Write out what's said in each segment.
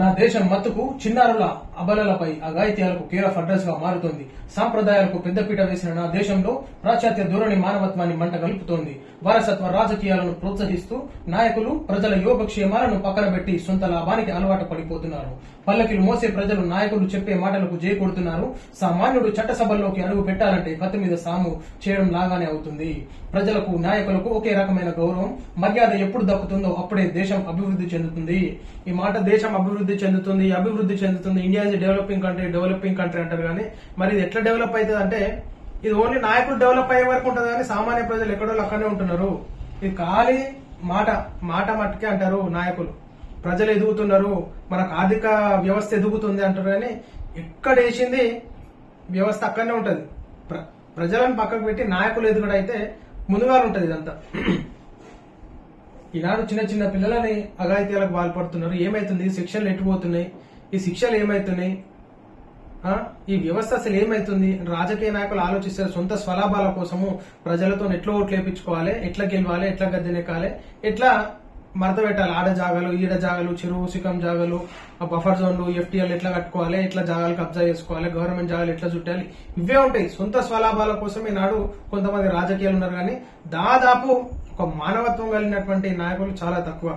నా దేశం మత్తుకు చిన్నారుల అబలలపై అఘాయిత్యాలకు కేర్ ఆఫ్ అడ్రస్ గా మారుతోంది. సాంప్రదాయాలకు పెద్దపీట వేసిన నా దేశంలో పాశ్చాత్య ధోరణి మానవత్వాన్ని మంట కలుపుతోంది. వారసత్వ రాజకీయాలను ప్రోత్సహిస్తూ నాయకులు ప్రజల యోగక్షేమాలను పక్కన పెట్టి సొంత లాభానికి అలవాటు పడిపోతున్నారు. పల్లకిలు మోసే ప్రజలు నాయకులు చెప్పే మాటలకు జై కొడుతున్నారు. సామాన్యుడు చట్టసభల్లోకి అడుగు పెట్టాలంటే కత్తి మీద సాము చేయడం లాగానే అవుతుంది. ప్రజలకు నాయకులకు ఒకే రకమైన గౌరవం మర్యాద ఎప్పుడు దక్కుతుందో అప్పుడే దేశం అభివృద్ధి చెందుతుంది. ఈ మాట దేశం అభివృద్ధి చెందుతుంది ఇండియా ఇస్ డెవలపింగ్ కంట్రీ అంటారు. కానీ మరి ఇది ఎట్లా డెవలప్ అవుతుంది అంటే ఇది ఓన్లీ నాయకులు డెవలప్ అయ్యే వరకు ఉంటుంది కానీ సామాన్య ప్రజలు ఎక్కడో అక్కడనే ఉంటున్నారు. ఇది ఖాళీ మాట మట్టుకే అంటారు నాయకులు. ప్రజలు ఎదుగుతున్నారు, మనకు ఆర్థిక వ్యవస్థ ఎదుగుతుంది అంటారు కానీ ఎక్కడేసింది వ్యవస్థ అక్కడనే ఉంటది. ప్రజలను పక్కకు పెట్టి నాయకులు ఎదుగుడైతే ముందుగా ఉంటది ఇదంతా. ఈనాడు చిన్న చిన్న పిల్లలని అఘాయిత్యాలకు పాల్పడుతున్నారు. ఏమైతుంది? శిక్షలు ఎట్టుపోతున్నాయి. ఈ శిక్షలు ఏమైతున్నాయి? ఈ వ్యవస్థ అసలు ఏమైతుంది? రాజకీయ నాయకులు ఆలోచిస్తారు సొంత స్వలాభాల కోసము ప్రజలతో ఎట్లా ఓట్లు వేయించుకోవాలి, ఎట్లా గెలవాలి, ఎట్లా గద్దెనెక్కాలి, ఎట్లా మడత పెట్టాలి, ఆడ జాగాలు ఈడ జాగాలు చెరువు సికం జాగాలు బఫర్ జోన్లు ఎఫ్టీఎల్ ఎట్లా కట్టుకోవాలి, ఎట్లా జాగాలు కబ్జా చేసుకోవాలి, గవర్నమెంట్ జాగాలు ఎట్లా చుట్టాలి, ఇవే ఉంటాయి. సొంత స్వలాభాల కోసం ఈనాడు కొంతమంది రాజకీయాలు ఉన్నారు కానీ దాదాపు ఒక మానవత్వం కలిగినటువంటి నాయకులు చాలా తక్కువ.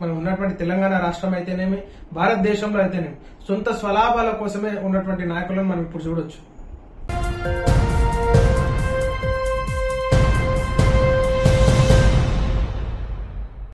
మనం ఉన్నటువంటి తెలంగాణ రాష్ట్రం అయితేనేమి భారతదేశంలో అయితేనేమి సొంత స్వలాభాల కోసమే ఉన్నటువంటి నాయకులను మనం ఇప్పుడు చూడొచ్చు.